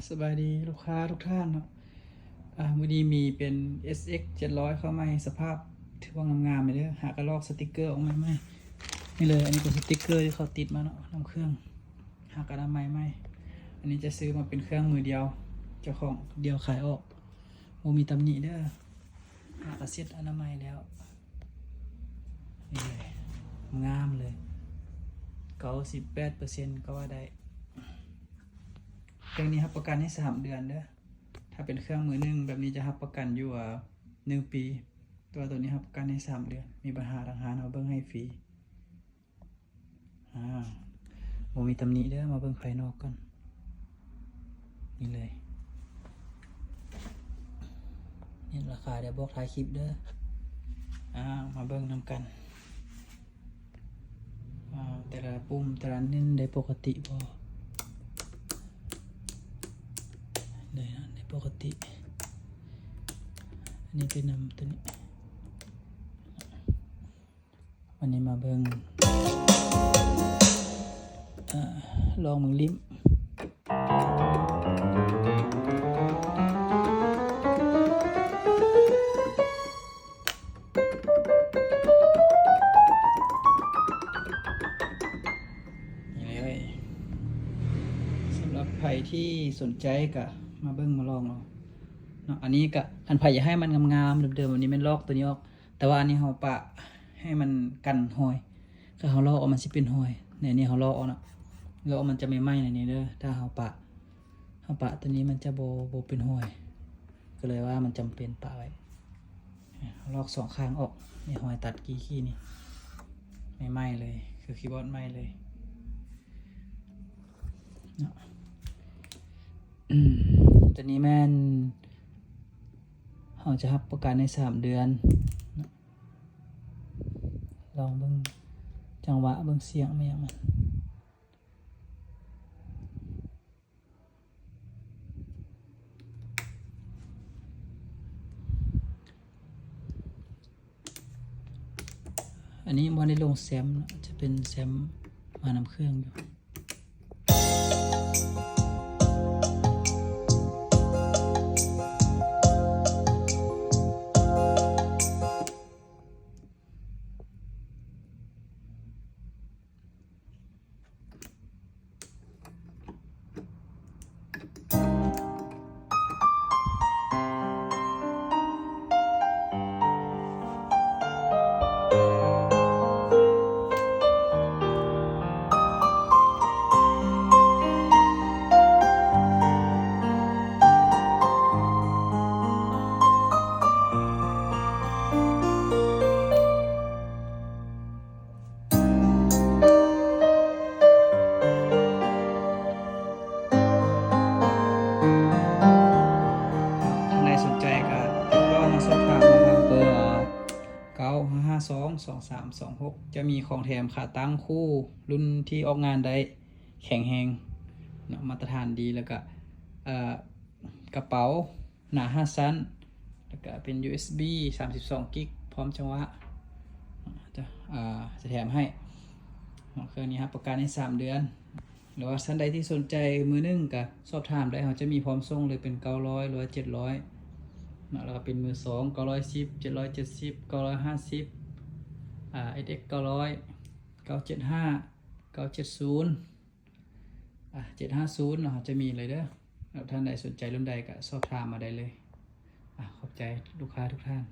สบายดีลูกค้าทุกท่านเนาะวันนี้มีเป็น SX 700เข้ามาให้สภาพถือว่างามๆเลยเด้อหากระลอกสติกเกอร์ออกมาไหมนี่เลยอันนี้เป็นสติกเกอร์ที่เขาติดมาเนาะนำเครื่องหากระดาษใหม่ไหมอันนี้จะซื้อมาเป็นเครื่องมือเดียวเจ้าของเดียวขายออกโมมีตำหนิเด้อหากระเซ็ตอนามัยแล้วนี่เลยงามเลย98%ก็ว่าได้เครื่องนี้รับประกันให้3 เดือนเด้อถ้าเป็นเครื่องมือหนึ่งแบบนี้จะรับประกันอยู่1 ปี ตัวนี้รับประกันให้3 เดือนมีปัญหาทางหารเอาเบิ้งให้ฟรีบ่มีตำหนิเด้อมาเบิ้งภายนอกก่อนนี่เลยนี่ราคาเดี๋ยวบอกท้ายคลิปเด้อมาเบิ้งนำกันแต่ละปุ่มแต่ละนิ้นได้ปกติบ่ได้ปกติอันนี้เป็นนำตัวนี้วันนี้มาเบิ่งลองมึงลิ้มนี่เลยสำหรับใครที่สนใจก็มาเบิ่งมาลองเอาเนาะอันนี้ก็คันไผ่อยากให้มันงามๆเดิมๆอันนี้มันลอกตัวนี้ออกแต่ว่าอันนี้เราปะให้มันกันหอยถ้าเราลอกออกมันสิเป็นหอยในนี้เราลอกออกเนาะลอกมันจะไม่ไหม้ในนี้เด้อถ้าเราปะตัวนี้มันจะโบเป็นหอยก็เลยว่ามันจำเป็นปะไว้ลอก2 ข้างออกนี่หอยตัดขี้นี่ไม่ไหม้เลยคือคีย์บอร์ดไหม้เลยเนาะตัวนี้แม่นเราจะรับประกันใน3 เดือนลองเบิ่งจังหวะเบิ่งเสียงไม่ยังมันอันนี้มันได้ลงแซมจะเป็นแซมมานำเครื่องอยู่สนใจก็ติดต่อมาสอบถามมาทางเบอร์95522326จะมีของแถมขาตั้งคู่รุ่นที่ออกงานได้แข็งแรงมาตรฐานดีแล้วก็กระเป๋าหนา5 ชั้นแล้วก็เป็น USB 32 กิกพร้อมจังหวะจะแถมให้เครื่องนี้ครับประกันให้3 เดือนหรือว่าท่านใดที่สนใจมือนึ่งก็สอบถามได้เขาจะมีพร้อมส่งเลยเป็น900 700แล้วก็เป็นมือ2 910 770 950SX 900 975 970 750เนาะจะมีเลยเด้อแล้วท่านใดสนใจรุ่นใดก็สอบถามมาได้เลยขอบใจลูกค้าทุกท่าน